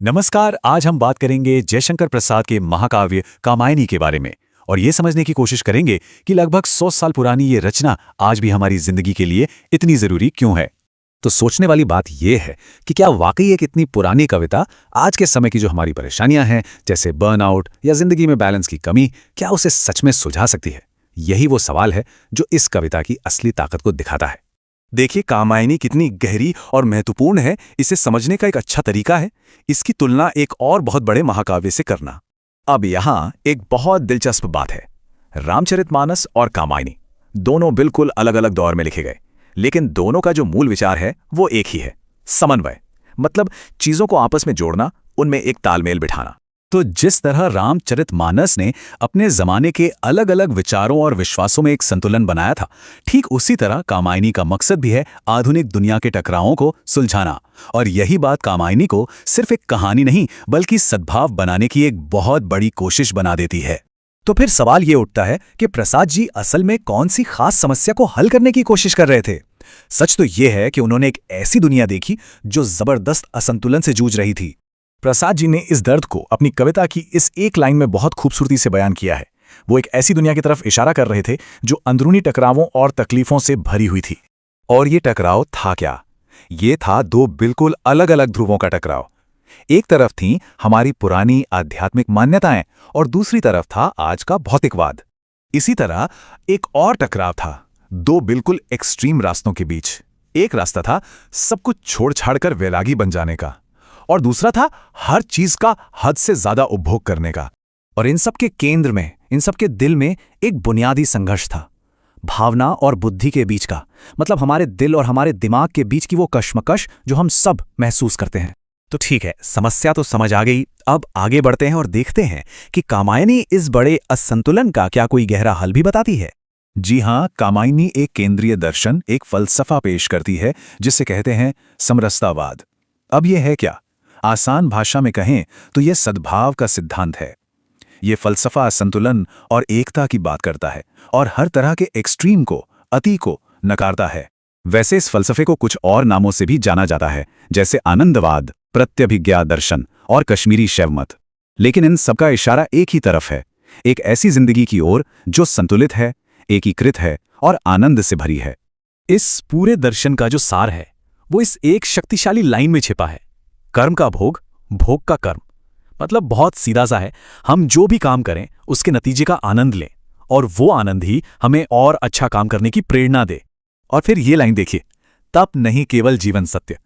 नमस्कार। आज हम बात करेंगे जयशंकर प्रसाद के महाकाव्य कामायनी के बारे में और ये समझने की कोशिश करेंगे कि लगभग 100 साल पुरानी ये रचना आज भी हमारी जिंदगी के लिए इतनी जरूरी क्यों है। तो सोचने वाली बात यह है कि क्या वाकई एक इतनी पुरानी कविता आज के समय की जो हमारी परेशानियां हैं, जैसे बर्नआउट या जिंदगी में बैलेंस की कमी, क्या उसे सच में सुलझा सकती है? यही वो सवाल है जो इस कविता की असली ताकत को दिखाता है। देखिए, कामायनी कितनी गहरी और महत्वपूर्ण है, इसे समझने का एक अच्छा तरीका है इसकी तुलना एक और बहुत बड़े महाकाव्य से करना। अब यहाँ एक बहुत दिलचस्प बात है। रामचरितमानस और कामायनी दोनों बिल्कुल अलग अलग दौर में लिखे गए, लेकिन दोनों का जो मूल विचार है वो एक ही है, समन्वय। मतलब चीजों को आपस में जोड़ना, उनमें एक तालमेल बिठाना। तो जिस तरह रामचरितमानस ने अपने जमाने के अलग अलग विचारों और विश्वासों में एक संतुलन बनाया था, ठीक उसी तरह कामायनी का मकसद भी है आधुनिक दुनिया के टकरावों को सुलझाना। और यही बात कामायनी को सिर्फ एक कहानी नहीं बल्कि सद्भाव बनाने की एक बहुत बड़ी कोशिश बना देती है। तो फिर सवाल ये उठता है कि प्रसाद जी असल में कौन सी खास समस्या को हल करने की कोशिश कर रहे थे? सच तो ये है कि उन्होंने एक ऐसी दुनिया देखी जो जबरदस्त असंतुलन से जूझ रही थी। प्रसाद जी ने इस दर्द को अपनी कविता की इस एक लाइन में बहुत खूबसूरती से बयान किया है। वो एक ऐसी दुनिया की तरफ इशारा कर रहे थे जो अंदरूनी टकरावों और तकलीफों से भरी हुई थी। और ये टकराव था क्या? ये था दो बिल्कुल अलग अलग ध्रुवों का टकराव। एक तरफ थी हमारी पुरानी आध्यात्मिक मान्यताएं और दूसरी तरफ था आज का भौतिकवाद। इसी तरह एक और टकराव था दो बिल्कुल एक्सट्रीम रास्तों के बीच। एक रास्ता था सब कुछ छोड़ छाड़कर वैरागी बन जाने का, और दूसरा था हर चीज का हद से ज्यादा उपभोग करने का। और इन सब के केंद्र में, इन सब के दिल में एक बुनियादी संघर्ष था, भावना और बुद्धि के बीच का। मतलब हमारे दिल और हमारे दिमाग के बीच की वो कश्मकश जो हम सब महसूस करते हैं। तो ठीक है, समस्या तो समझ आ गई। अब आगे बढ़ते हैं और देखते हैं कि कामायनी इस बड़े असंतुलन का क्या कोई गहरा हल भी बताती है। जी हाँ, कामायनी एक केंद्रीय दर्शन, एक फलसफा पेश करती है जिसे कहते हैं समरसतावाद। अब यह है क्या? आसान भाषा में कहें तो यह सद्भाव का सिद्धांत है। यह फलसफा संतुलन और एकता की बात करता है और हर तरह के एक्सट्रीम को, अति को नकारता है। वैसे इस फलसफे को कुछ और नामों से भी जाना जाता है, जैसे आनंदवाद, प्रत्यभिज्ञा दर्शन और कश्मीरी शैवमत। लेकिन इन सबका इशारा एक ही तरफ है, एक ऐसी जिंदगी की ओर जो संतुलित है, एकीकृत है और आनंद से भरी है। इस पूरे दर्शन का जो सार है वो इस एक शक्तिशाली लाइन में छिपा है, कर्म का भोग, भोग का कर्म। मतलब बहुत सीधा सा है, हम जो भी काम करें उसके नतीजे का आनंद लें और वो आनंद ही हमें और अच्छा काम करने की प्रेरणा दे। और फिर ये लाइन देखिए, तप नहीं केवल जीवन सत्य।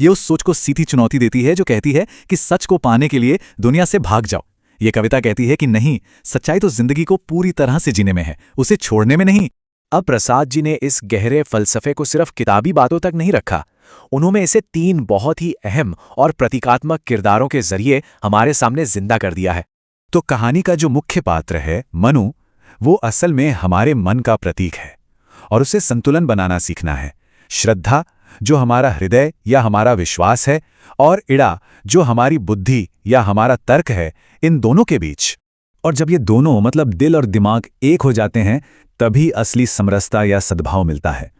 ये उस सोच को सीधी चुनौती देती है जो कहती है कि सच को पाने के लिए दुनिया से भाग जाओ। ये कविता कहती है कि नहीं, सच्चाई तो जिंदगी को पूरी तरह से जीने में है, उसे छोड़ने में नहीं। अब प्रसाद जी ने इस गहरे फलसफे को सिर्फ किताबी बातों तक नहीं रखा, उन्होंने इसे 3 बहुत ही अहम और प्रतीकात्मक किरदारों के जरिए हमारे सामने जिंदा कर दिया है। तो कहानी का जो मुख्य पात्र है मनु, वो असल में हमारे मन का प्रतीक है और उसे संतुलन बनाना सीखना है। श्रद्धा जो हमारा हृदय या हमारा विश्वास है, और इड़ा जो हमारी बुद्धि या हमारा तर्क है, इन दोनों के बीच। और जब ये दोनों मतलब दिल और दिमाग एक हो जाते हैं तभी असली समरसता या सद्भाव मिलता है।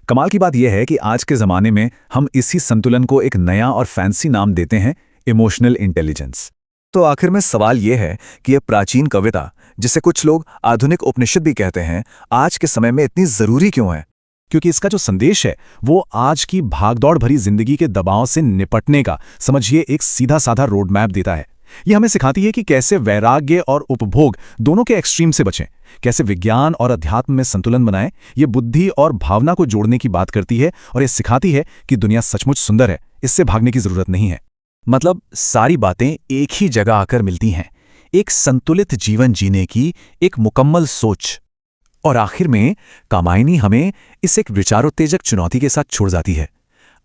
कमाल की बात यह है कि आज के ज़माने में हम इसी संतुलन को एक नया और फैंसी नाम देते हैं, इमोशनल इंटेलिजेंस। तो आखिर में सवाल यह है कि यह प्राचीन कविता, जिसे कुछ लोग आधुनिक उपनिषद भी कहते हैं, आज के समय में इतनी जरूरी क्यों है? क्योंकि इसका जो संदेश है वो आज की भागदौड़ भरी जिंदगी के दबाव से निपटने का, समझिए, एक सीधा साधा रोड मैप देता है। ये हमें सिखाती है कि कैसे वैराग्य और उपभोग दोनों के एक्सट्रीम से बचें, कैसे विज्ञान और अध्यात्म में संतुलन बनाएं। ये बुद्धि और भावना को जोड़ने की बात करती है और ये सिखाती है कि दुनिया सचमुच सुंदर है, इससे भागने की जरूरत नहीं है। मतलब सारी बातें एक ही जगह आकर मिलती हैं, एक संतुलित जीवन जीने की एक मुकम्मल सोच। और आखिर में कामायनी हमें इस एक विचारोत्तेजक चुनौती के साथ छोड़ जाती है,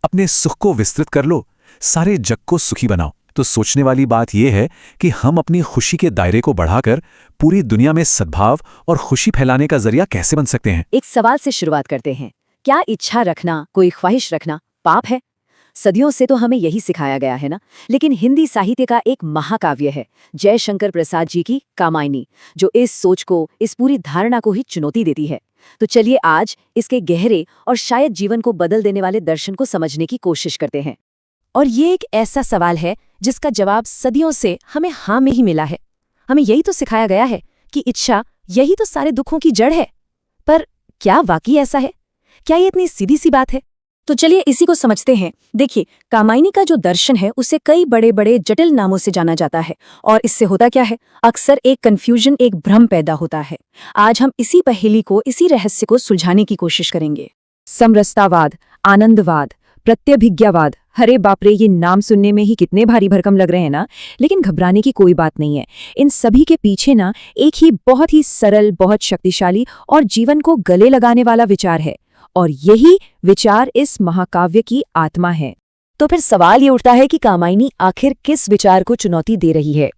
अपने सुख को विस्तृत कर लो, सारे जग को सुखी बनाओ। तो सोचने वाली बात यह है कि हम अपनी खुशी के दायरे को बढ़ाकर पूरी दुनिया में सद्भाव और खुशी फैलाने का जरिया कैसे बन सकते हैं। एक सवाल से शुरुआत करते हैं, क्या इच्छा रखना, कोई ख्वाहिश रखना पाप है? सदियों से तो हमें यही सिखाया गया है ना। लेकिन हिंदी साहित्य का एक महाकाव्य है जयशंकर प्रसाद जी की कामायनी, जो इस सोच को, इस पूरी धारणा को ही चुनौती देती है। तो चलिए आज इसके गहरे और शायद जीवन को बदल देने वाले दर्शन को समझने की कोशिश करते हैं। और ये एक ऐसा सवाल है जिसका जवाब सदियों से हमें हाँ में ही मिला है। हमें यही तो सिखाया गया है कि इच्छा यही तो सारे दुखों की जड़ है। पर क्या वाकई ऐसा है? क्या ये इतनी सीधी सी बात है? तो चलिए इसी को समझते हैं। देखिए, कामायनी का जो दर्शन है उसे कई बड़े बड़े जटिल नामों से जाना जाता है, और इससे होता क्या है, अक्सर एक कन्फ्यूजन, एक भ्रम पैदा होता है। आज हम इसी पहेली को, इसी रहस्य को सुलझाने की कोशिश करेंगे। समरसतावाद, आनंदवाद, प्रत्यभिज्ञावाद, अरे बाप रे, ये नाम सुनने में ही कितने भारी भरकम लग रहे हैं ना। लेकिन घबराने की कोई बात नहीं है। इन सभी के पीछे ना एक ही बहुत ही सरल, बहुत शक्तिशाली और जीवन को गले लगाने वाला विचार है, और यही विचार इस महाकाव्य की आत्मा है। तो फिर सवाल ये उठता है कि कामायनी आखिर किस विचार को चुनौती दे रही है?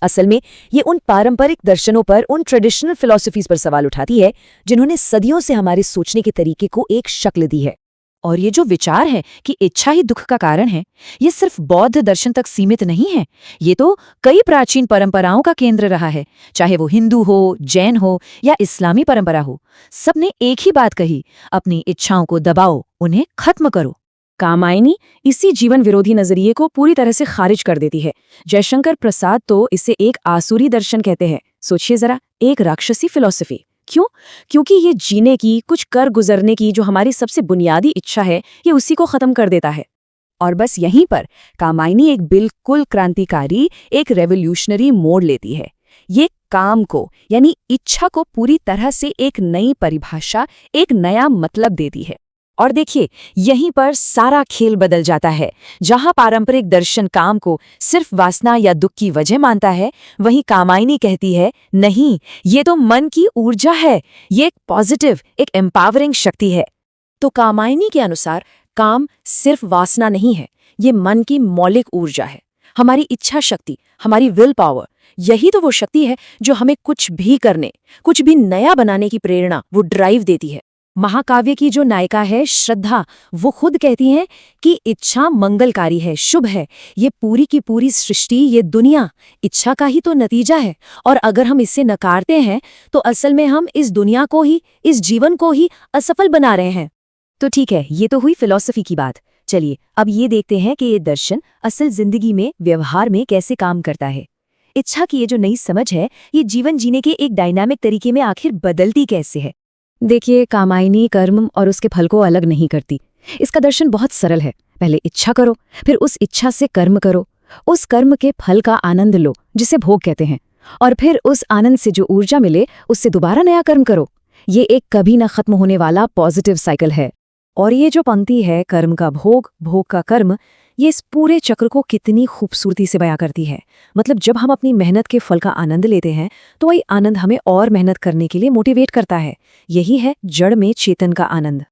असल में ये उन पारंपरिक दर्शनों पर, उन ट्रेडिशनल फिलॉसफीज पर सवाल उठाती है जिन्होंने सदियों से हमारे सोचने के तरीके को एक शक्ल दी है। और ये जो विचार है कि इच्छा ही दुख का कारण है, ये सिर्फ बौद्ध दर्शन तक सीमित नहीं है। ये तो कई प्राचीन परंपराओं का केंद्र रहा है, चाहे वो हिंदू हो, जैन हो या इस्लामी परंपरा हो। सबने एक ही बात कही, अपनी इच्छाओं को दबाओ, उन्हें खत्म करो। कामायनी इसी जीवन विरोधी नजरिए को पूरी तरह से खारिज कर देती है। जयशंकर प्रसाद तो इसे एक आसुरी दर्शन कहते हैं। सोचिए जरा, एक राक्षसी फिलॉसफी। क्यों? क्योंकि ये जीने की, कुछ कर गुजरने की जो हमारी सबसे बुनियादी इच्छा है, ये उसी को खत्म कर देता है। और बस यहीं पर कामायनी एक बिल्कुल क्रांतिकारी, एक रेवोल्यूशनरी मोड़ लेती है। ये काम को, यानी इच्छा को पूरी तरह से एक नई परिभाषा, एक नया मतलब देती है। और देखिए, यहीं पर सारा खेल बदल जाता है। जहां पारंपरिक दर्शन काम को सिर्फ वासना या दुख की वजह मानता है, वहीं कामायनी कहती है, नहीं, ये तो मन की ऊर्जा है, ये एक पॉजिटिव, एक एम्पावरिंग शक्ति है। तो कामायनी के अनुसार काम सिर्फ वासना नहीं है, ये मन की मौलिक ऊर्जा है, हमारी इच्छा शक्ति, हमारी विल पावर। यही तो वो शक्ति है जो हमें कुछ भी करने, कुछ भी नया बनाने की प्रेरणा, वो ड्राइव देती है। महाकाव्य की जो नायिका है श्रद्धा, वो खुद कहती हैं कि इच्छा मंगलकारी है, शुभ है। ये पूरी की पूरी सृष्टि, ये दुनिया इच्छा का ही तो नतीजा है। और अगर हम इसे नकारते हैं तो असल में हम इस दुनिया को ही, इस जीवन को ही असफल बना रहे हैं। तो ठीक है, ये तो हुई फिलॉसफी की बात। चलिए अब ये देखते हैं कि ये दर्शन असल जिंदगी में, व्यवहार में कैसे काम करता है। इच्छा की ये जो नई समझ है, ये जीवन जीने के एक डायनामिक तरीके में आखिर बदलती कैसे है। देखिए, कामायनी कर्म और उसके फल को अलग नहीं करती। इसका दर्शन बहुत सरल है। पहले इच्छा करो, फिर उस इच्छा से कर्म करो, उस कर्म के फल का आनंद लो, जिसे भोग कहते हैं, और फिर उस आनंद से जो ऊर्जा मिले उससे दोबारा नया कर्म करो। ये एक कभी न खत्म होने वाला पॉजिटिव साइकिल है। और ये जो पंक्ति है, कर्म का भोग, भोग का कर्म, ये इस पूरे चक्र को कितनी खूबसूरती से बयां करती है। मतलब जब हम अपनी मेहनत के फल का आनंद लेते हैं तो वही आनंद हमें और मेहनत करने के लिए मोटिवेट करता है। यही है जड़ में चेतन का आनंद।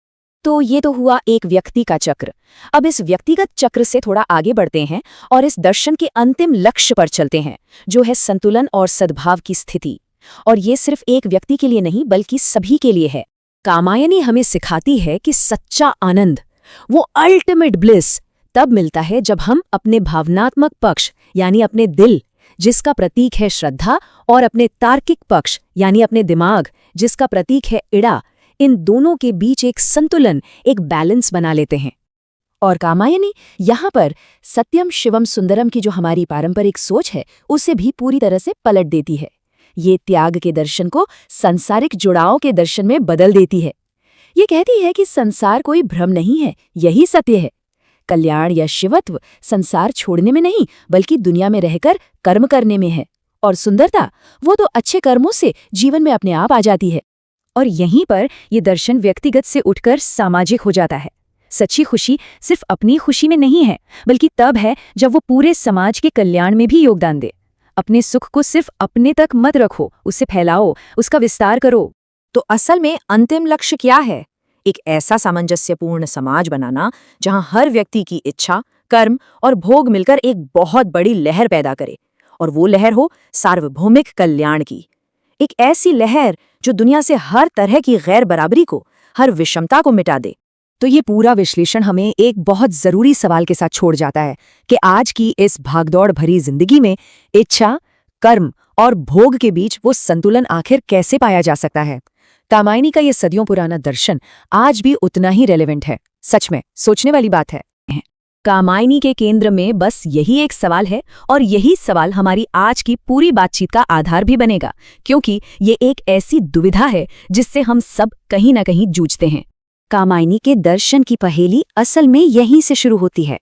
तो ये तो हुआ एक व्यक्ति का चक्र। अब इस व्यक्तिगत चक्र से थोड़ा आगे बढ़ते हैं और इस दर्शन के अंतिम लक्ष्य पर चलते हैं, जो है संतुलन और सद्भाव की स्थिति। और ये सिर्फ एक व्यक्ति के लिए नहीं, बल्कि सभी के लिए है। कामायनी हमें सिखाती है कि सच्चा आनंद, वो अल्टीमेट ब्लिस, तब मिलता है जब हम अपने भावनात्मक पक्ष, यानी अपने दिल, जिसका प्रतीक है श्रद्धा, और अपने तार्किक पक्ष, यानी अपने दिमाग, जिसका प्रतीक है इड़ा, इन दोनों के बीच एक संतुलन, एक बैलेंस बना लेते हैं। और कामायनी यहाँ पर सत्यम शिवम सुंदरम की जो हमारी पारंपरिक सोच है, उसे भी पूरी तरह से पलट देती है। ये त्याग के दर्शन को सांसारिक जुड़ाव के दर्शन में बदल देती है। ये कहती है कि संसार कोई भ्रम नहीं है, यही सत्य है। कल्याण या शिवत्व संसार छोड़ने में नहीं, बल्कि दुनिया में रहकर कर्म करने में है। और सुंदरता, वो तो अच्छे कर्मों से जीवन में अपने आप आ जाती है। और यहीं पर ये दर्शन व्यक्तिगत से उठकर सामाजिक हो जाता है। सच्ची खुशी सिर्फ अपनी खुशी में नहीं है, बल्कि तब है जब वो पूरे समाज के कल्याण में भी योगदान दे। अपने सुख को सिर्फ अपने तक मत रखो, उसे फैलाओ, उसका विस्तार करो। तो असल में अंतिम लक्ष्य क्या है? एक ऐसा सामंजस्यपूर्ण समाज बनाना जहां हर व्यक्ति की इच्छा, कर्म और भोग मिलकर एक बहुत बड़ी लहर पैदा करे, और वो लहर हो सार्वभौमिक कल्याण की। एक ऐसी लहर जो दुनिया से हर तरह की गैर बराबरी को, हर विषमता को मिटा दे। तो ये पूरा विश्लेषण हमें एक बहुत जरूरी सवाल के साथ छोड़ जाता है कि आज की इस भागदौड़ भरी जिंदगी में इच्छा, कर्म और भोग के बीच वो संतुलन आखिर कैसे पाया जा सकता है। कामायनी का ये सदियों पुराना दर्शन आज भी उतना ही रेलेवेंट है। सच में सोचने वाली बात है। कामायनी के केंद्र में बस यही एक सवाल है और यही सवाल हमारी आज की पूरी बातचीत का आधार भी बनेगा, क्योंकि ये एक ऐसी दुविधा है जिससे हम सब कहीं ना कहीं जूझते हैं। कामायनी के दर्शन की पहेली असल में यहीं से शुरू होती है।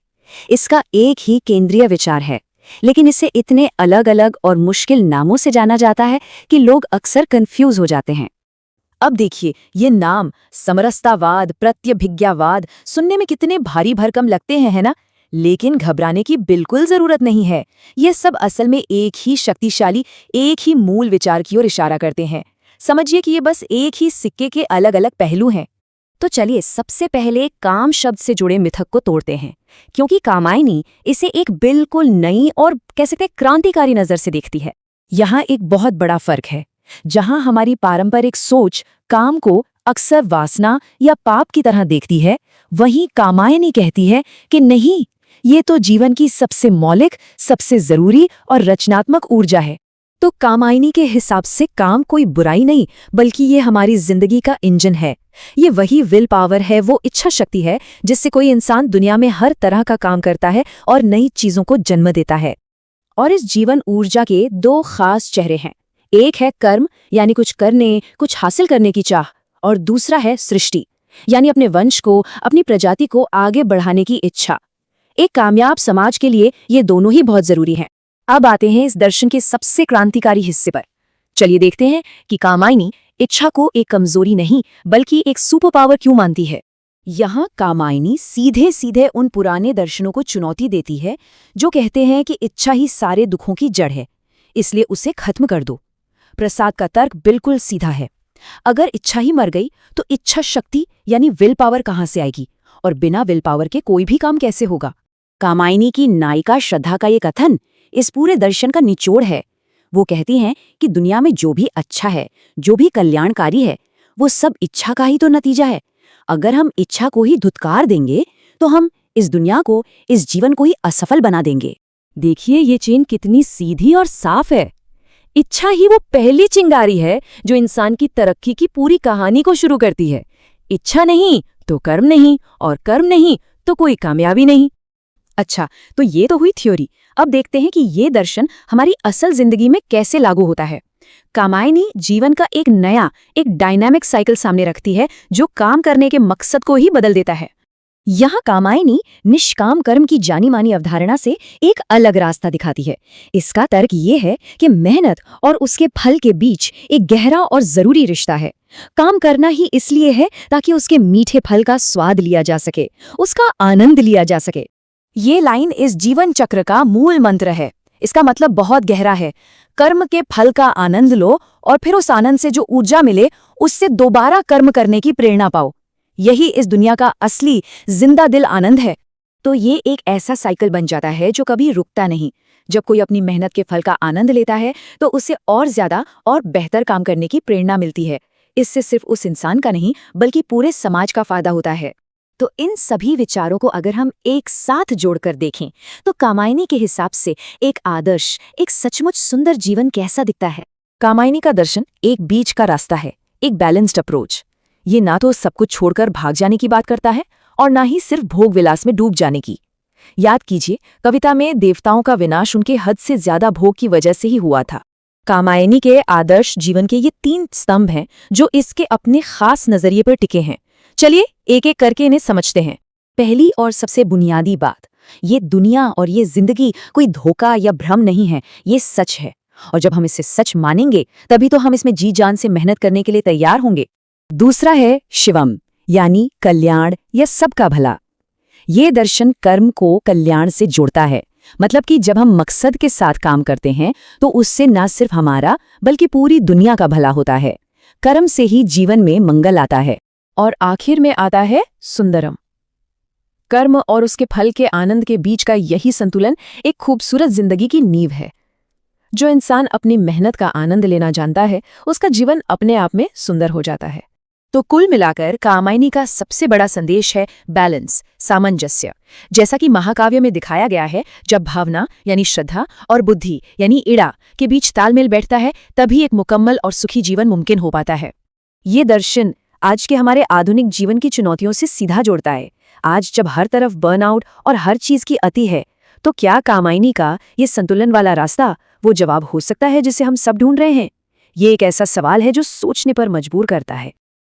इसका एक ही केंद्रीय विचार है, लेकिन इसे इतने अलग अलग और मुश्किल नामों से जाना जाता है कि लोग अक्सर कंफ्यूज हो जाते हैं। अब देखिए, ये नाम समरसतावाद, प्रत्यभिज्ञावाद सुनने में कितने भारी भरकम लगते हैं, है ना? लेकिन घबराने की बिल्कुल जरूरत नहीं है। ये सब असल में एक ही शक्तिशाली, एक ही मूल विचार की ओर इशारा करते हैं। समझिए कि ये बस एक ही सिक्के के अलग अलग पहलू हैं। तो चलिए सबसे पहले काम शब्द से जुड़े मिथक को तोड़ते हैं, क्योंकि कामायनी इसे एक बिल्कुल नई और कह सकते हैं क्रांतिकारी नजर से देखती है। यहाँ एक बहुत बड़ा फर्क है। जहां हमारी पारंपरिक सोच काम को अक्सर वासना या पाप की तरह देखती है, वहीं कामायनी कहती है कि नहीं, ये तो जीवन की सबसे मौलिक, सबसे जरूरी और रचनात्मक ऊर्जा है। तो कामायनी के हिसाब से काम कोई बुराई नहीं, बल्कि ये हमारी जिंदगी का इंजन है। ये वही विल पावर है, वो इच्छा शक्ति है जिससे कोई इंसान दुनिया में हर तरह का काम करता है और नई चीजों को जन्म देता है। और इस जीवन ऊर्जा के दो खास चेहरे हैं। एक है कर्म, यानी कुछ करने, कुछ हासिल करने की चाह, और दूसरा है सृष्टि, यानी अपने वंश को, अपनी प्रजाति को आगे बढ़ाने की इच्छा। एक कामयाब समाज के लिए ये दोनों ही बहुत जरूरी हैं। अब आते हैं इस दर्शन के सबसे क्रांतिकारी हिस्से पर। चलिए देखते हैं कि कामायनी इच्छा को एक कमजोरी नहीं, बल्कि एक सुपर पावर क्यों मानती है। यहाँ कामायनी सीधे सीधे उन पुराने दर्शनों को चुनौती देती है जो कहते हैं कि इच्छा ही सारे दुखों की जड़ है, इसलिए उसे खत्म कर दो। प्रसाद का तर्क बिल्कुल सीधा है। अगर इच्छा ही मर गई तो इच्छा शक्ति यानी विल पावर कहाँ से आएगी, और बिना विल पावर के कोई भी काम कैसे होगा। कामायनी की नायिका श्रद्धा का ये कथन इस पूरे दर्शन का निचोड़ है। वो कहती हैं कि दुनिया में जो भी अच्छा है, जो भी कल्याणकारी है, वो सब इच्छा का ही तो नतीजा है। अगर हम इच्छा को ही धुतकार देंगे तो हम इस दुनिया को, इस जीवन को ही असफल बना देंगे। देखिए ये चेन कितनी सीधी और साफ है। इच्छा ही वो पहली चिंगारी है जो इंसान की तरक्की की पूरी कहानी को शुरू करती है। इच्छा नहीं तो कर्म नहीं, और कर्म नहीं तो कोई कामयाबी नहीं। अच्छा, तो ये तो हुई थ्योरी। अब देखते हैं कि ये दर्शन हमारी असल जिंदगी में कैसे लागू होता है। कामायनी जीवन का एक नया, एक डायनामिक साइकिल सामने रखती है जो काम करने के मकसद को ही बदल देता है। यहाँ कामायनी निष्काम कर्म की जानी मानी अवधारणा से एक अलग रास्ता दिखाती है। इसका तर्क ये है कि मेहनत और उसके फल के बीच एक गहरा और जरूरी रिश्ता है। काम करना ही इसलिए है ताकि उसके मीठे फल का स्वाद लिया जा सके, उसका आनंद लिया जा सके। ये लाइन इस जीवन चक्र का मूल मंत्र है। इसका मतलब बहुत गहरा है। कर्म के फल का आनंद लो और फिर उस आनंद से जो ऊर्जा मिले उससे दोबारा कर्म करने की प्रेरणा पाओ। यही इस दुनिया का असली जिंदा दिल आनंद है। तो ये एक ऐसा साइकिल बन जाता है जो कभी रुकता नहीं। जब कोई अपनी मेहनत के फल का आनंद लेता है तो उसे और ज्यादा और बेहतर काम करने की प्रेरणा मिलती है। इससे सिर्फ उस इंसान का नहीं, बल्कि पूरे समाज का फायदा होता है। तो इन सभी विचारों को अगर हम एक साथ जोड़कर देखें तो कामायनी के हिसाब से एक आदर्श, एक सचमुच सुंदर जीवन कैसा दिखता है। कामायनी का दर्शन एक बीच का रास्ता है, एक बैलेंस्ड अप्रोच। ये ना तो सब कुछ छोड़कर भाग जाने की बात करता है और ना ही सिर्फ भोग विलास में डूब जाने की। याद कीजिए, कविता में देवताओं का विनाश उनके हद से ज्यादा भोग की वजह से ही हुआ था। कामायनी के आदर्श जीवन के ये 3 स्तंभ हैं जो इसके अपने खास नजरिए पर टिके हैं। चलिए एक एक करके इन्हें समझते हैं। पहली और सबसे बुनियादी बात, ये दुनिया और ये जिंदगी कोई धोखा या भ्रम नहीं है, ये सच है। और जब हम इसे सच मानेंगे तभी तो हम इसमें जी जान से मेहनत करने के लिए तैयार होंगे। दूसरा है शिवम, यानी कल्याण या सबका भला। ये दर्शन कर्म को कल्याण से जोड़ता है। मतलब कि जब हम मकसद के साथ काम करते हैं तो उससे न सिर्फ हमारा बल्कि पूरी दुनिया का भला होता है। कर्म से ही जीवन में मंगल आता है। और आखिर में आता है सुंदरम। कर्म और उसके फल के आनंद के बीच का यही संतुलन एक खूबसूरत जिंदगी की नींव है। जो इंसान अपनी मेहनत का आनंद लेना जानता है, उसका जीवन अपने आप में सुंदर हो जाता है। तो कुल मिलाकर कामायनी का सबसे बड़ा संदेश है बैलेंस, सामंजस्य। जैसा कि महाकाव्य में दिखाया गया है, जब भावना यानी श्रद्धा और बुद्धि यानी इड़ा के बीच तालमेल बैठता है, तभी एक मुकम्मल और सुखी जीवन मुमकिन हो पाता है। ये दर्शन आज के हमारे आधुनिक जीवन की चुनौतियों से सीधा जोड़ता है। आज जब हर तरफ बर्नआउट और हर चीज की अति है, तो क्या कामायनी का ये संतुलन वाला रास्ता वो जवाब हो सकता है जिसे हम सब ढूंढ रहे हैं? ये एक ऐसा सवाल है जो सोचने पर मजबूर करता है।